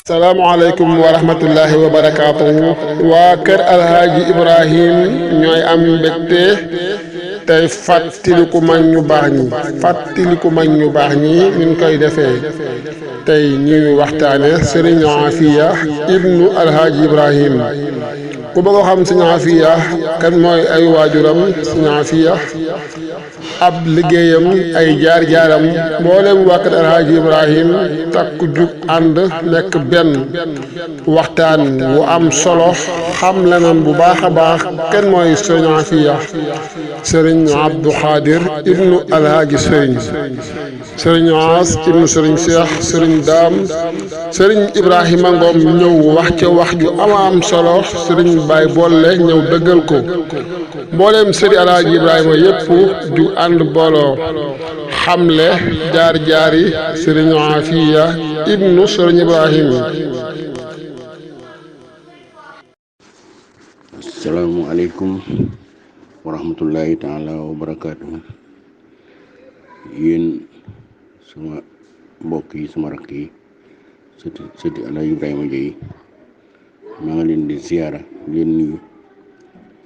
salaamualeykum wa rahmatullahi wa barakaatuhu waa kër alhaaji ibrahim ñooy am mbégte tey fàttaliku mag ñu baax ñi ñu koy defee tey ñuy waxtaane sëriñ Afiya ibnu alhaaji ibrahim ku bëgg a xam sëriñ Afiya kan mooy ay waajuram sëriñ Afiya ab liggéeyam ay jaar-jaaram mboolem waa kër alhaaji ibrahim takku jug ànd nekk benn waxtaan wu am solo xam leneen bu baax a baax kenn mooy sëriñ Afiya sëriñ Abdou Khadir ibnu alhaaji sëriñ As ibnu sëriñ Cheikh sëriñ Daam sëriñ Ibrahima Ngom ñëw wax ca wax ju am solo sëriñ Baay Bolle ñëw dëggal ko mbooleem sëriñ alhaaji Ibrahima yépp ju ànd booloo xamle jaar-jaari sëriñ Afiya ibnu sëriñ Ibrahim. asalaamaaleykum wa rahmatullahi taala wa barakaatuhu. Yéen sama mbokk yi sama rakk yi sëti Alaaji Ibrahima Gueye maa ngi leen di siyaara leen nuyu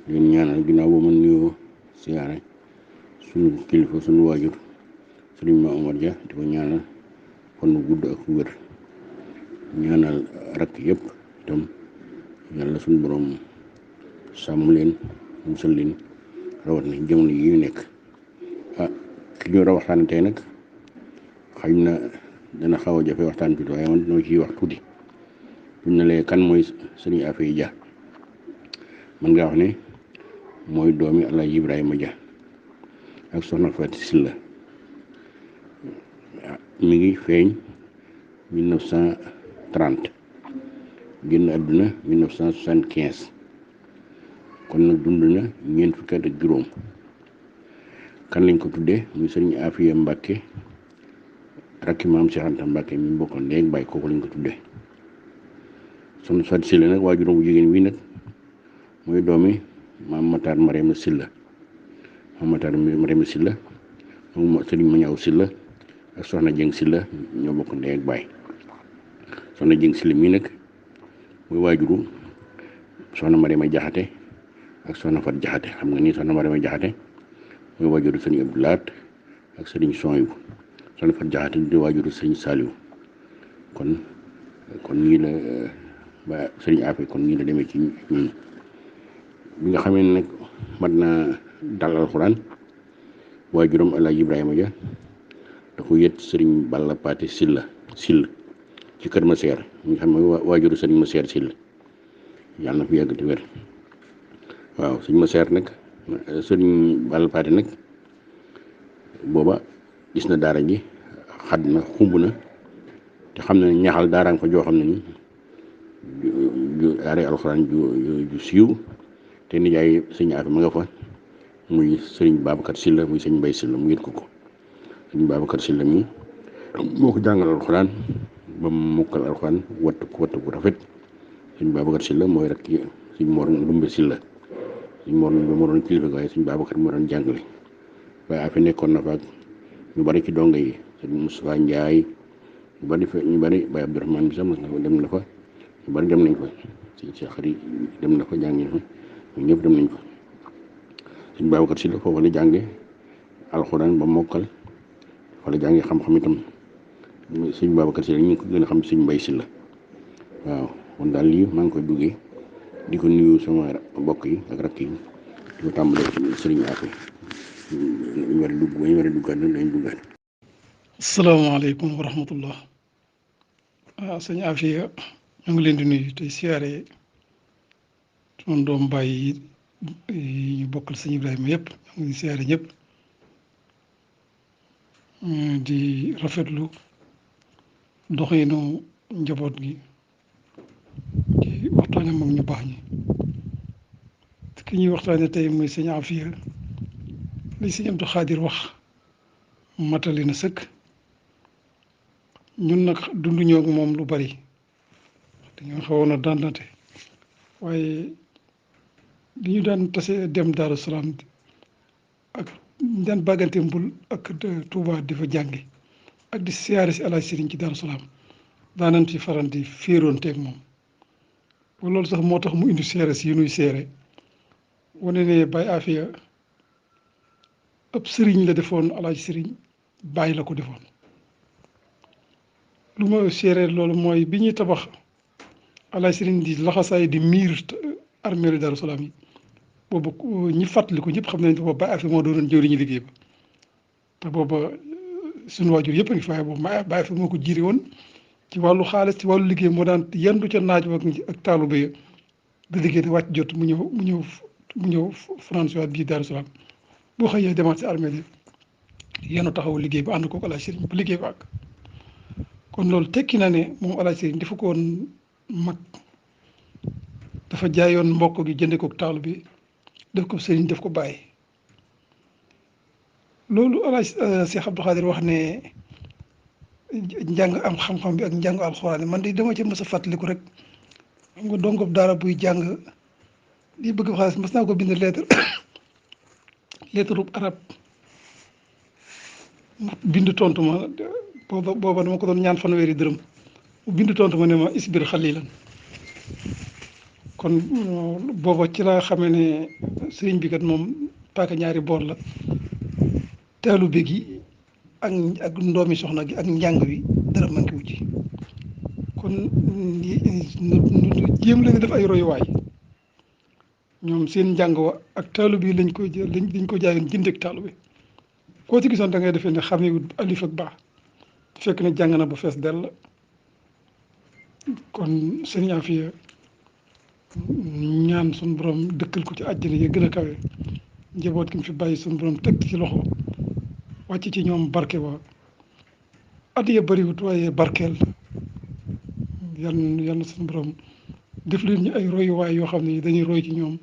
leen ñaanal ginnaaw ba ma nuyoo siyaara sunu kilifa sunu waajur sëriñ Ma Omar Dia di ko ñaanal fan bu gudd ak wér ñaanal rakk yëpp itam yàlla sunu borom sàmm leen musal leen rawat na jamono yi ñu nekk ki ñu war a waxtaan tey nag xëy na dana xaw a jafe waxtaan tuuti waaye man noo ciy wax tuuti buñ ne lee kan mooy sëriñ Afiya Dia man nga wax ne mooy doomi Alaaji Ibrahima Dia ak soxna Faati Silla mi ngi feeñ 1930 génn àdduna 1975 kon nag dund na ñeent fukki at ak juróom. kan lañ ko tuddee muy sëriñ Afiya Mbàkke rakki maam Cheikh Anta Mbàkke mi bokkoon léegi bàyyi kooku lañ ko tuddee soxna Faati Silla nag waajuram bu jigéen wi nag mooy doomi maam Matar Marema Silla moom sëriñ Mañaw Silla ak soxna Jëng Silla ñoo bokk ndey ak baay soxna Jëng Silla mii nag mooy waajuru soxna Marema Jaxate ak soxna Fat Jaxate xam nga ni soxna Marema Jaxate mooy waajuru sëriñ Abdou Lahat ak sëriñ Soyibu soxna Fat Jaxate di waajuru sëriñ Saliou kon nii la ba sëriñ Afiya kon nii la demee ci ñun bi nga xamee ne nag mat naa dal alxuraan waajuram Alaaji Ibrahima Dia da ko yët sëriñ Balla Paate Sill ci kër Maseer mi nga xam ne waajuru sëriñ Maseer Sill yàlla na fi yàgg te wér waaw sëriñ Maseer nag sëriñ Balla Paate nag booba gis na daara ji xad na xumb na te xam na ne ñaxal daara nga fa joo xam ne ni daara alxuraan ju siiw te nijaay sëriñ Afiya ma nga fa muy sëriñ Babacar Silla muy sëriñ Mbay Silla mu yët ko sëriñ Babacar Silla mi moo ko jàngal alxuraan ba mu mokkal alxuraan wattu ko rafet sëriñ Babacar Silla mooy rek sëriñ Mor Ndumbe Silla sëriñ Mor Ndumbe moo doon kilifa waaye sëriñ Babacar moo doon jàngale waaye Afiya nekkoon na fa ak ñu bari ci donga yi sëriñ Moustapha Ndiaye ñu bari Baye Abdourahmane bi sax dem na fa ñu bari dem nañ fa sëriñ Cheikh Xari dem na fa jàngi fa ñu ñëpp dem nañ fa sëriñ Babacar Silla foofu la jànge alxuraan ba mokkal fa la jànge xam-xam itam sëriñ Babacar Silla ñu ngi ko gën a xam sëriñ Mbay Silla waaw kon daal lii maa ngi koy duggee di ko nuyu sama mbokk yi ak rakk yi di ko tàmbalee ci sëriñ Afiya ñu war a dugg ba ñu war a duggaat dañ duggaat. asalaamaaleykum wa rahmatullah. waaw sëñ Afiya ñu ngi leen di nuyu tey siyaare sama doom baay yi ñu bokkal sëñ Ibrahima yëpp ñu ngi siyaare ñëpp di rafetlu doxinu njaboot gi ci waxtaane mag ñu baax ñi ki ñuy waxtaane tey muy sëñ Afiya li sëñ Abdou Khadir wax matali na sëkk ñun nag dunduñoo ak moom lu bari dañoo xawoon a dandante waaye li ñu daan tase dem Daaru Salaam ak ñu daan bàggante mbul ak Touba di fa jàngi ak di siyaare si Alaaji Sëriñ ci Daaru Salaam daanañ ci faral di féeroonteeg moom ba loolu sax moo tax mu indi seere si yu nuy seere wane ne Baye Afia ëpp sëriñ la defoon alaaj sëriñ bàyyi la ko defoon lu ma seere loolu mooy bi ñuy tabax alaaj sëriñ di laxasaay di miir armeelu Daaru Salaam yi boobu ñi fàttaliku ñëpp xam nañ booba Baye Afia moo doonoon jëwriñu liggéey ba te booba suñu waajur yëpp a ngi faaye boobu Baye Afia moo ko jiiri woon ci wàllu xaalis ci wàllu liggéey moo daan yendu ca naaj ak taalu ba da liggéey te wàcc jot mu ñëw France waat bii Daaru Salaam boo xëyee demaat si armée yi yenu taxawu liggéey ba ànd kook alaaj sëriñ ba liggéey ba àgg kon loolu tekki na ne moom alaaj sëriñ dafa ko woon mag dafa jaayoon mbokk gi jënde kook taalu bi def ko sëriñ def ko bàyyi loolu alaaj Cheikh Abdou Khadir wax ne njàng am xam-xam bi ak njàngu alxuraan man de dama ci mës a fàttaliku rek xam nga dongo daara buy jàng li bëgg xaalis mas naa ko bind lettre arab bind tontu ma booba dama ko doon ñaan fanweeri dërëm mu bind tontu ma ne ma isbir xalilan kon booba ci laa xamee ne sëriñ bi kat moom paaka ñaari boor la taalube gi ak ndoomi soxna gi ak njàng wi dara manqué wu ci kon jéem leen def ay royuwaay ñoom seen njàng wa ak taalube yi lañ ko jaayoon jëndeeg taalube koo ci gisoon da ngay defee ne xamewut alif ak baa fekk ne jàng na ba fees dell kon sëriñ Afia ñaan suñu borom dëkkal ko ci àjjana yi gën a kawe njaboot gi mu fi bàyyi suñu borom teg ci loxo wàcc ci ñoom barke ba at ya bëriwut waaye barkeel yal na suñu borom def leen ñu ay royuwaay yoo xam ne dañuy roy ci ñoom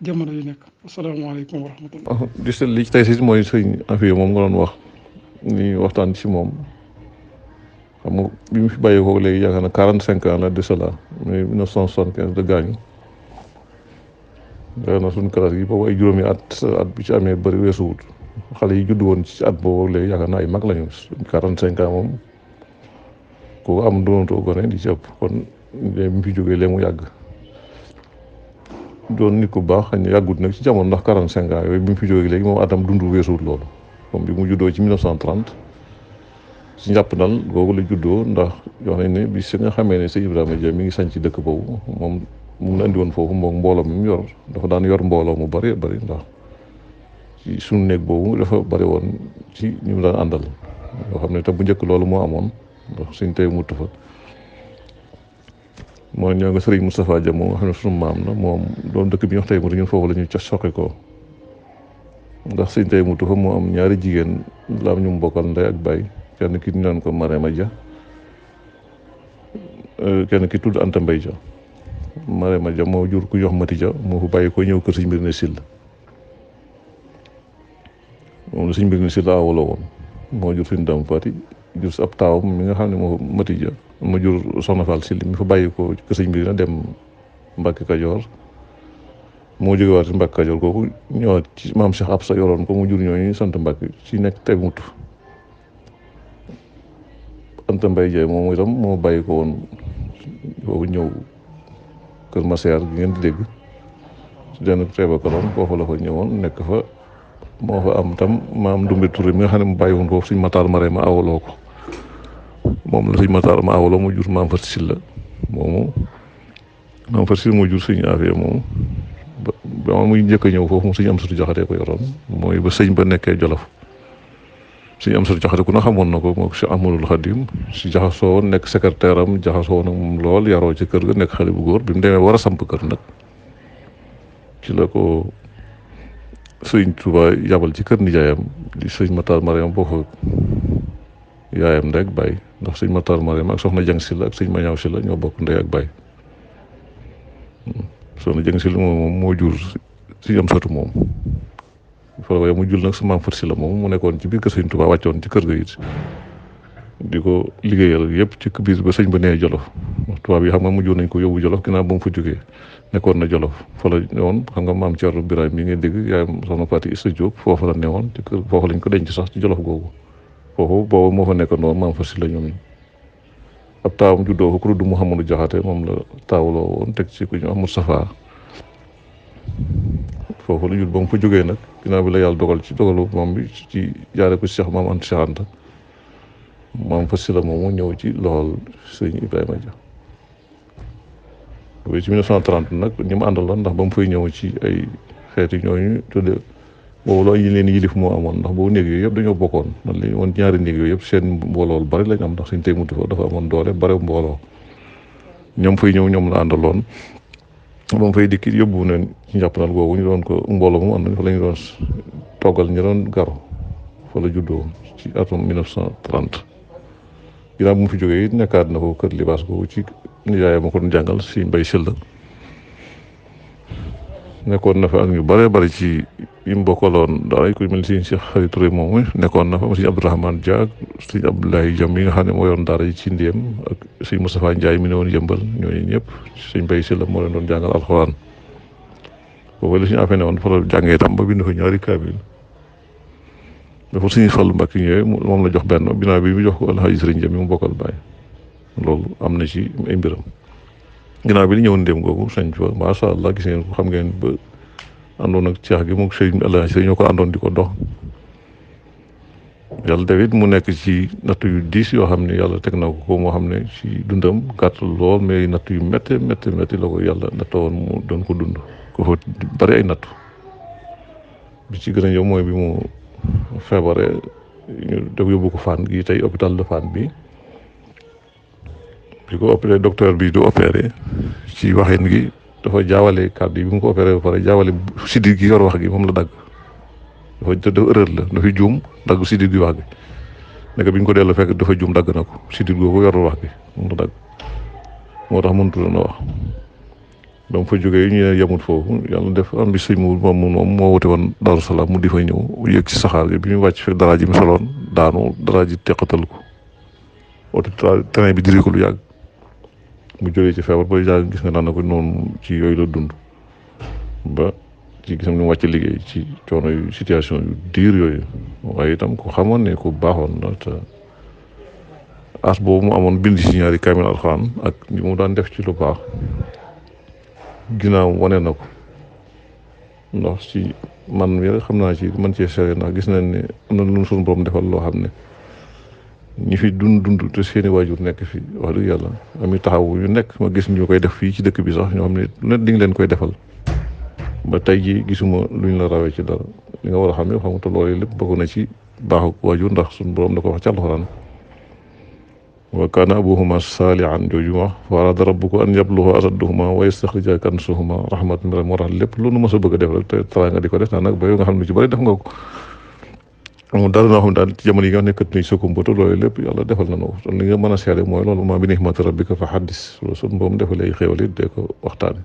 jamono yu nekk asalaamaaleykum wa rahmatullah. di seet li ci tey si mooy sëñ Afia moom nga doon wax ni waxtaan ci moom xam nga bi mu fi bàyyi ko léegi yaakaar na 45 ans la de cela mais 1975 de gaañu yaakaar na suñu classe yi boobu ay juróomi at bi ci amee bëri weesuwut xale yi judd woon ci at boobu léegi yaakaar naa ay mag lañu 45 ans moom kooku am doonatoo gone di ci ëpp kon léegi mu fi jógee léegi mu yàgg doon nit ku baax xëy na yàggut nag ci jamono ndax 45 ans yooyu bi mu fi jógee léegi moom atam dundu weesuwut loolu comme bi mu juddoo ci 1930 ci njàpp dal googu la juddoo ndax wax nañ ne bi si nga xamee ne sëñ Ibrahima Dia mi ngi sañ ci dëkk boobu moom mu ngi andi woon foofu moom mbooloo mi mu yor dafa daan yor mbooloo mu bari ndax ci suñu néeg boobu dafa bari woon ci ñu mu daan àndal yoo xam ne te bu njëkk loolu moo amoon ndax suñ tey mutt fa mooy ñoo nga sëriñ Moustapha Dia moom nga xam ne suñu maam la moom doon dëkk bi ñu wax tey mutt ñun foofu la ñu ca soqi ko ndax suñ tey mutt fa moo am ñaari jigéen la am ñu mu bokkal ndey ak baay kenn ki ñu naan ko Marema Dia kenn ki tudd Anta Mbay Dia Marema Dia moo jur ku yox Mati Dia moo fa bàyyi ko ñëw kër Sëñ Mbir ne Sill moom la Sëñ Mbir ne Sill awala woon moo jur suñu dam Fati jur si ab taawam mi nga xam ne moo Mati Dia moo jur Soxna Fall Sill mi fa bàyyi ko kër Sëñ Mbir na dem Mbàkke Kajoor moo jóge waat si Mbàkke Kajoor kooku ñëwaat ci maam Cheikh Absa yoroon ko mu jur ñooñu sant Mbàkke ci nekk teg mutu Anta Mbay Jaay moom itam moo bàyyi ko woon foofu ñëw Kër Maseer gi ngeen di dégg su den teebakaloon foofu la fa ñëwoon nekk fa moo fa am tam maam Ndumbe Touré mi nga xam ne mu bàyyi woon foofu suñ Mataar Mare ma awaloo ko moom la suñ Mataar ma awaloo mu jur maam Fat Silla moomu maam Fat Silla moo jur suñu Afia moomu ba muy njëkk a ñëw foofu mu suñu am sutu jaxatee ko yoroon mooy ba sëñ ba nekkee Jolof suñu am sutu jaxate ku na xamoon na ko moom Cheikh Ahmadul Khadim si jaxasoo woon nekk secrétaire am jaxasoo woon ak moom lool yaroo ci kër ga nekk xale bu góor bi mu demee war a samp kër nag ci la ko sëñ Touba yabal ci kër nijaayam di sëñ Matar Mariam boo ko yaayam ndey ak baay ndax sëñ Matar Mariam ak soxna Jang Silla ak sëñ Mañaaw Silla ñoo bokk ndey ak baay soxna Jang Silla moom moo jur suñu am satu moom fa waaye mu jul nag sa maam Fat Silla moom mu nekkoon ci biir kër sëñ Touba wàccoon ci kër ga it di ko liggéeyal yëpp ci biir ba sëñ ba nee Jolof tubaab yi xam nga mujjoon nañ ko yóbbu Jolof ginnaaw ba mu fa jógee nekkoon na Jolof fa la newoon xam nga maam Thierno Birahim mi ngay dégg yaayam soxna Faati Issa Diop foofu la newoon ci kër foofu lañ ko denc sax ci Jolof googu foofu boobu moo fa nekkoon noonu maam Fat Silla ñoom ab taawam juddoo ko ku tudd Mouhamadou Jaxate moom la taawloo woon teg ci ku ñu wax Moustapha foofu la jul ba mu fa jógee nag ginnaaw bi la yàlla dogal ci dogalu moom bi ci jaare ko Cheikh Maam Anta Cheikh Anta maam fa si la moomu ñëw ci loxol sëñ Ibrahima Dia boobu ci 1930 nag ñi mu àndaloon ndax ba mu fay ñëw ci ay xeeti ñooñu tudde boobu la yi leen yilif moo amoon ndax boobu néeg yooyu yëpp dañoo bokkoon man li woon ñaari néeg yooyu yëpp seen mbooloo bari lañ am ndax suñ tey mutu fa dafa amoon doole bare mbooloo ñoom fay ñëw ñoom la àndaloon ba mu fay dikki yóbbu neen ci njàppandal googu ñu doon ko mbooloo mu ànd fa la ñu doon toggal ñu doon garo fa la juddoo ci atum 1930 ginnaaw bu mu fi jógee it nekkaat na ko kër libaas googu ci nijaayam ma ko doon jàngal si mbay sëlla nekkoon na fa ak ñu bare bari ci yi mu bokkaloon daara ku mel ni sëñ Cheikh Xari Touré moomu nekkoon na fa sëñ Abdourahmane Dia ak sëñ Abdoulaye Jam yi nga xam ne moo yoroon daara yi ci Ndiyem ak sëñ Moustapha Ndiaye mi ne woon yëmbal ñooñu ñëpp sëñ Mbay Sylla moo leen doon jàngal alxuraan boobu la suñu affaire ne woon fa la jàngee tam ba bind fa ñaari kaamil dafa suñu Fallu Mbàkke ñëwee moom la jox benn binaa bi mu jox ko Alxaaji Sëriñ Jam mi mu bokkal baay loolu am na ci ay mbiram ginnaaw bi li ñëwoon Ndéem googu sañ fa macha allah gis ngeen ko xam ngeen ba àndoon ak ceex gi moom sëriñ Alaaji Sëriñ ñoo ko àndoon di ko dox yàlla def it mu nekk ci natt yu diis yoo xam ne yàlla teg na ko moo xam ne ci dundam gàtt lool mais natt yu métti la ko yàlla nattoon mu doon ko dund ko fa bari ay nattu bi ci gën a ñëw mooy bi mu feebare ñu def yóbbu ko Fann gi tey hôpital de Fann bi ko opéré docteur bi du opéré ci waxin gi dafa jaawale kàddu yi bi mu ko opéré ba pare jaawale sidit gi yor wax gi moom la dagg dafa erreur la dafa juum dagg sidit gi wax gi nekk bi ñu ko delloo fekk dafa juum dagg na ko sidit googu yorul wax gi moom la dagg moo tax mënut a wax ba mu fa jógee ñu ne yemut foofu yàlla def am bi sëñ moom moo wute woon Daaru Salaam mu di fa ñëw yéeg ci saxaar gi bi ñu wàcc fekk dara ji mu soloon daanu dara ji teqatal ko oto train bi diri ko lu yàgg mu jógee ci feebar ba yàgg gis nga daan na ko noonu ci yooyu la dund ba ci gisam ni mu wàcc liggéey ci coono yu situation yu diir yooyu waaye itam ku xamoon ne ku baaxoon la te as boobu mu amoon bind ci ñaari kaamil alxuraan ak li mu daan def ci lu baax ginnaaw wane na ko ndax ci man mi rek xam naa ci man cee seere ndax gis nañ ne am na lu suñu borom defal loo xam ne ñi fi dund te seeni waajur nekk fi wax dëgg yàlla ami taxaw yu nekk ma gis ñu koy def fii ci dëkk bi sax ñoo xam ne lu ne di nga leen koy defal ba tey ji gisuma luñ la rawee ci dara li nga war a xam ne xam nga te loolu lépp bokk na ci baaxu waajur ndax suñu borom da ko wax ci alxuraan wa kaana abuhuma saalihan jooju wax wa araada rabbuka an yabluga ashudahuma wa yastaxrija kanzahuma rahmatan min moo tax lépp lu nu mës a bëgg a def rek te tara nga di ko def nag ba yow nga xam ne ci bëri def nga ko amul dara noo xam ne daal ci jamono yi nga nekkat ni sukkumbutu loolu lépp yàlla defal na no li nga mën a seede mooy loolu maa bi nihmati rabbika fa haddis loolu suñu borom defalee ay xéewal it dee ko waxtaane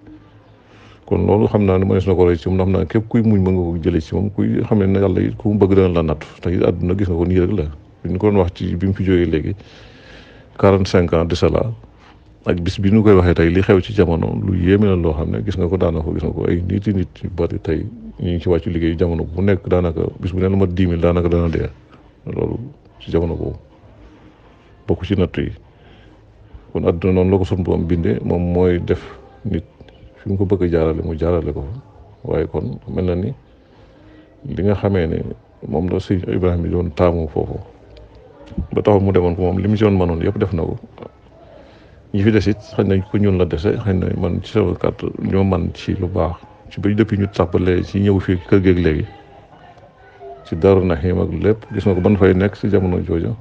kon loolu xam naa ne mënees na ko roy ci moom ndax xam naa képp kuy muñ mën nga ko jëlee ci moom kuy xam ne yàlla it ku mu bëgg dana la natt te it àdduna gis nga ko nii rek la ñu ko doon wax ci bi mu fi jógee léegi 45 ans de cela ak bis bi ñu koy waxee tey li xew ci jamono lu yéeme la loo xam ne gis nga ko daanaka gis nga ko ay nit yu bari tey ñu ngi ci wàccu liggéey jamono bu nekk daanaka bis bu ne la ma 10 000 daanaka dana dee loolu ci jamono boobu bokk ci natt yi kon àdduna noonu la ko sunu borom bindee moom mooy def nit fi mu ko bëgg a jaarale mu jaarale ko fa waaye kon mel na ni li nga xamee ne moom la sëñ Ibrahima doon taamu foofu ba taxaw mu demoon ko moom li mu ci doon mënoon yëpp def na ko ñi fi des it xëy na ko ñun la dese xëy na man ci sama kàtt ñoo man ci lu baax ci ba depuis ñu tàppalee ci ñëw fii kër geeg léegi ci Daaru Naxiim ak lépp gis nga ko ban fay nekk ci jamono jooju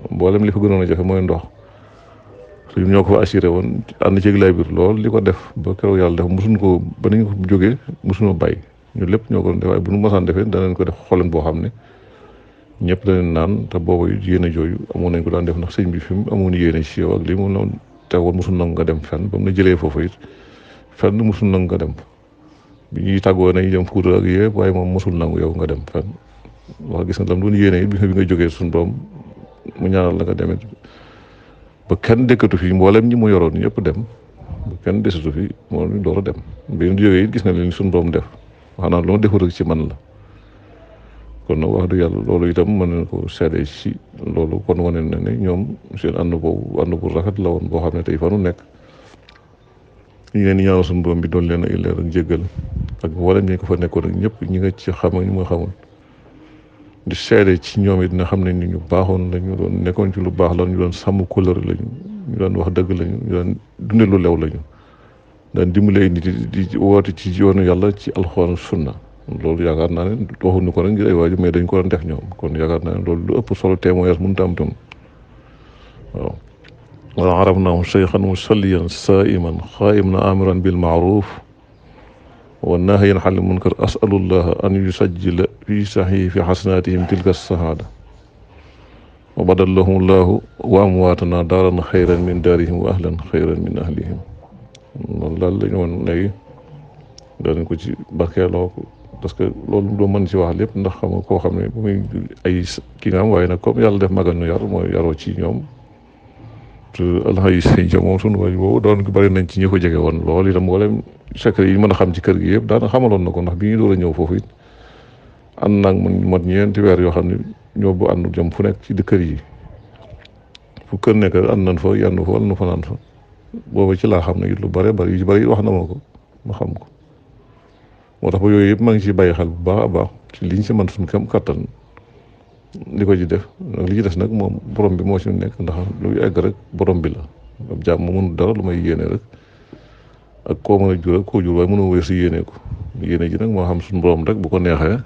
mboolem li fa gënoon a jafe mooy ndox suñu ñoo ko fa assuré woon ànd ci lay biir lool li ko def ba keroog yàlla def mosuñ ko ba nañ ko jógee mosuñoo bàyyi ñu lépp ñoo ko doon def waaye bu nu mosaan defee danañ ko def xolen boo xam ne ñëpp daleen naan te boobu yéene jooju amoon nañ ko daan def ndax sëñ bi fi mu amoon yéene ci yow ak li mu noonu teewoon mosul nangu nga dem fenn ba mu la jëlee foofu it fenn mosul nangu nga dem bi ñuy tàggoo nañ dem Fuuta ak yëpp waaye moom mosul nangu yow nga dem fenn wax gis nga lam doon yéene it bi nga jógee suñu doom mu ñaanal la nga demit ba kenn dëkkatu fi mboolem ñi mu yoroon ñëpp dem ba kenn desatu fi moo ñu door a dem bi ñu jógee it gis nga leen suñu doom def wax naa lu ma defut rek ci man la kon nag wax dëgg yàlla loolu itam mën na ko seede ci loolu kon wane na ne ñoom seen ànd boobu ànd bu rafet la woon boo xam ne tey fa nu nekk ñu leen ñaanal suñu borom bi doon leen ay leer ak jéggal ak wala ñi ko fa nekkoon ak ñëpp ñi nga ci xam ak ñu ma xamul di seede ci ñoom it na xam ne ni ñu baaxoon lañu doon nekkoon ci lu baax la ñu doon sàmm kóllëre lañu ñu doon wax dëgg lañu ñu doon dunde lu lew lañu daan dimbale ay nit di woote ci yoonu yàlla ci alxuraan sunna loolu yaakaar naa ne waxuñu ko rek ngir ay waaju mais dañ ko doon def ñoom kon yaakaar naa ne loolu lu ëpp solo témoignage mënut a am tam waaw wa arafnaahu shaykhan musalliyan saa'iman qaa'iman aamiran bil ma'ruuf wa naahiyan anil munkar as'alullaha an yusajjila fi sahiifi hasanaatihim tilka sahaada wa badalahum llaahu wa amwaatanaa daaran xayran min daarihim wa ahlan xayran min ahlihim loolu daal la ñu woon léegi danañ ko ci barkeeloo parce que loolu doo mën ci wax lépp ndax xam nga koo xam ne bu muy ay ki nga am waaye nag comme yàlla def magal nu yar mooy yaroo ci ñoom te alxayi sëñ moom sunu waay boobu doon bari nañ ci ñi ko jege woon loolu itam mboolem secret yi mën a xam ci kër gi yëpp daana xamaloon na ko ndax bi ñu door a ñëw foofu it ànd naag man mot ñeenti weer yoo xam ne ñoo bu ànd jëm fu nekk ci kër yi fu kër nekk ànd nañ fa yenn fa wala nu fanaan fa booba ci laa xam ne it lu bare bari yu ci bari wax na ma ko ma xam ko moo tax ba yooyu yëpp maa ngi ciy bàyyi xel bu baax a baax ci liñ si mën suñu kam kattan li ko ci def nag li ci des nag moom borom bi moo ci nekk ndax lu egg rek borom bi la ab jaam ma mënul dara lu may yéene rek ak koo mën a jur ak koo jur waaye mënoo wér si yéene ko yéene ji nag moo xam suñu borom rek bu ko neexee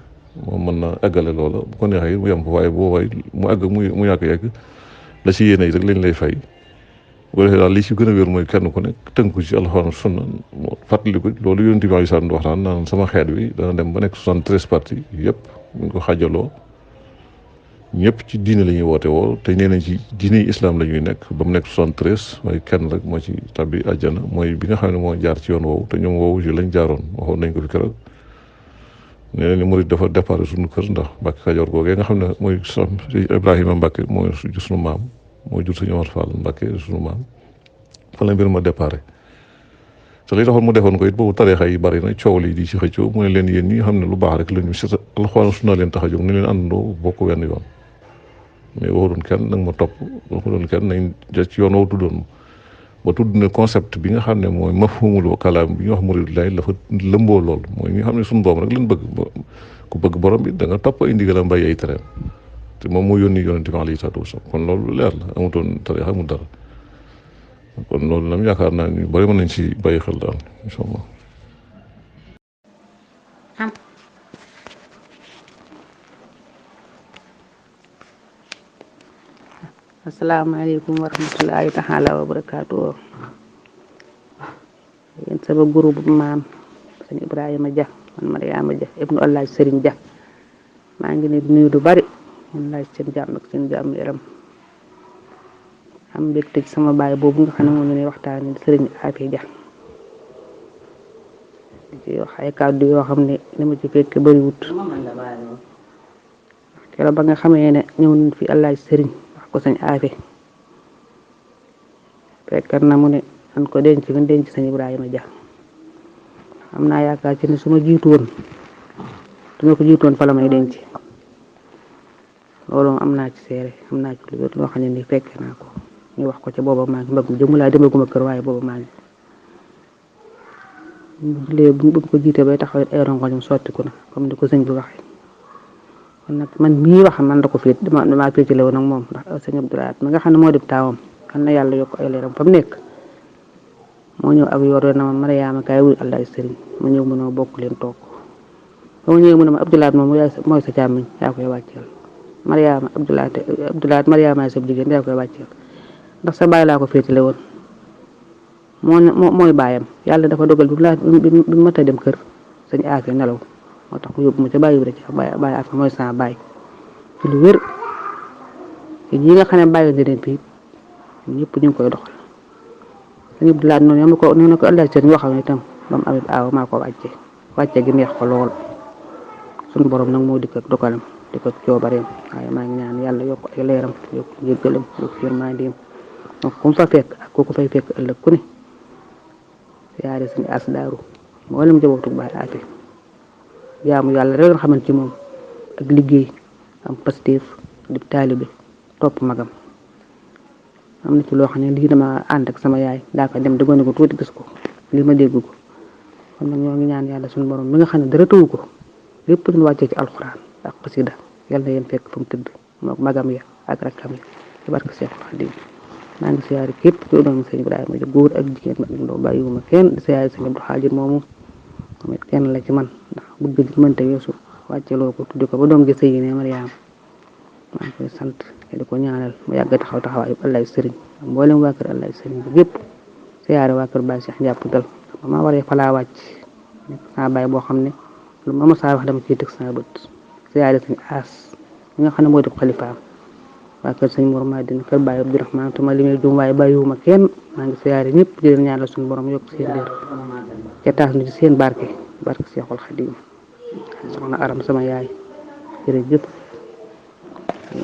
moom mën na eggale loola bu ko neexee mu yem fa waaye boobaay mu egg mu yàgg yegg la ci yéene yi rek lañ lay fay bu ko defee daal li ci gën a wér mooy kenn ku nekk tënku ci alxuraan sunna moo fàttali ko loolu yonent bi sallallahu alayhi wasallam waxtaan naan sama xeet wi dana dem ba nekk 73 parties yëpp ñu ko xajaloo ñëpp ci diine la ñuy woote woo te nee nañ ci diine islam la ñuy nekk ba mu nekk 73 waaye kenn rek moo ci tabbi àjjana mooy bi nga xam ne moo jaar ci yoon woowu te ñoom woowu ji lañ jaaroon waxoon nañ ko fi keroog nee nañ ne murid dafa départ suñu kër ndax Mbàkke Kajoor googee nga xam ne mooy Ibrahima Mbàkke mooy suñu maam moo jur suñu Omar Fall Mbàkke suñu maam fa la mbir ma départ te li taxoon mu defoon ko it boobu tariixa yi bari na coow li di ci xëccoo mu ne leen yéen ñi xam ne lu baax rek la ñu si alxuraan sunna leen tax a jóg ni leen àndandoo bokk wenn yoon mais waxuloon kenn nag ma topp waxuloon kenn nañ ja ci yoon woo tuddoon ba tudd ne concept bi nga xam ne mooy mafhumul kalaam bi ñuy wax muridulaay dafa lëmboo lool mooy ñi nga xam ne suñu borom rek lañ bëgg ku bëgg borom bi da nga topp ay ndigalam bàyyi ay tereem te moom moo yónni yonente bi alayhi salaatu wasalaam kon loolu leer la amutoon tariixa amul dara kon loolu nag yaakaar naa ni bari mën nañ ci bàyyi xel daal incha allah. asalaamaaleykum wa rahmatulahi taala wa barakaatu. yéen sama groupe maam sëñ Ibrahima Dia man Mariama Dia ibnu Allah Serigne Dia maa ngi ne di nuyu du bari man laaj seen jàmm ak seen jàmm yaram am mbégte ci sama baay boobu nga xam ne moom la ñuy waxtaanee Serigne Afia Dia di ci wax ay kàddu yoo xam ne li ma ci fekk bëriwut keroog ba nga xamee ne ñëw nañ fi Allah Serigne wax ko sëñ Afia fekk na mu ne an ko denc nga denc sëñ Ibrahima Dia am naa yaakaar ci ne su ma jiitu woon ko jiitu woon fa la may denc loolu am naa ci seere am naa ci lu wér loo xam ne nii fekk naa ko ñu wax ko ca booba maa ngi mbagg jëmulaa demaguma kër waaye booba maa ngi léegi bu ko jiite bay taxaw ay rongoñam sottiku na comme ni ko sëñ bi waxee kon nag man mii wax man da ko féet damaa féetale woon ak moom ndax sëñ Abdoulaye mi nga xam ne moo dem taawam xam na yàlla yokk ay leeram fa mu nekk moo ñëw ak yor na ma Mariama kaay wuy Allah Serigne ma ñëw mënoo bokk leen toog ba ma ñëwee mu ne ma Abdoulaye moom mooy sa càmmiñ yaa koy wàcceel Mariama Abdoulaye Mariama sa jigéen yaa koy wàcceel ndax sa baay laa ko féetale woon mooy baayam yàlla dafa dogal bi ma ta dem kër sëñ Afia nelaw moo tax mu yóbbu ma ca bàyyi bi rek bàyyi Afia mooy sama baay ci lu wér te ñi nga xam ne bàyyi leen fii ñëpp ñu ngi koy doxal sëñ Abdoulaye noonu ko Allah Serigne waxal itam ba mu amit aaw maa ko wàcce gi neex ko lool suñu borom nag moo dikk ak dogalam di ko coobareem waaye maa ngi ñaan yàlla yokk ay leeram yokk njëggalam yokk yërmandeem donc ku mu fa fekk ak ku ko fay fekk ëllëg ku ne yaare suñu as daaru mboolem njabootu baay Afia jaamu yàlla rek nga xamante ci moom ak liggéey am pastéef di taalibe topp magam am na ci loo xam ne lii dama ànd ak sama yaay daa ko dem dëggoon ko tuuti gis ko lii ma dégg ko kon nag ñoo ngi ñaan yàlla suñu borom mi nga xam ne dara tëwu ko lépp lu wàccee ci alxuraan ak xasida yàlla na yéen fekk fu mu tëdd moom magam ya ak rakkam ya ci barke Seexul Xadiim maa ngi siyaare képp ku doon sëñ Ibrahima di góor ak jigéen mag ak ndaw bàyyiwuma kenn di siyaare sëñ Abdou Xaadir moomu moom it kenn la ci man ndax bëgg ji mënta weesu wàcceloo ko tuddi ko ba doom gi sëyi ne Mariama maa ngi koy sant di ko ñaanal mu yàgg taxaw taxawaayu Allaay sëriñ ak mboolem waa kër Allaay sëriñ bi gépp siyaare waa kër Baay Cheikh njàpp dal ba ma waree falaa wàcc nekk saa baay boo xam ne lu ma mosaa wax dama ciy teg saa bët siyaare sëñ Aas mi nga xam ne moo di xalifaam waa kër sëñ Mor Madina kër Baay Abdourahmane tuma limee jum waaye bàyyiwuma kenn maa ngi siyaare ñëpp di leen ñaanal suñu borom yokk seen leer ca taas nu ci seen barke Seexul Xadiim soxna Aram sama yaay jërëjëf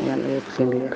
yàlla yokk seen leer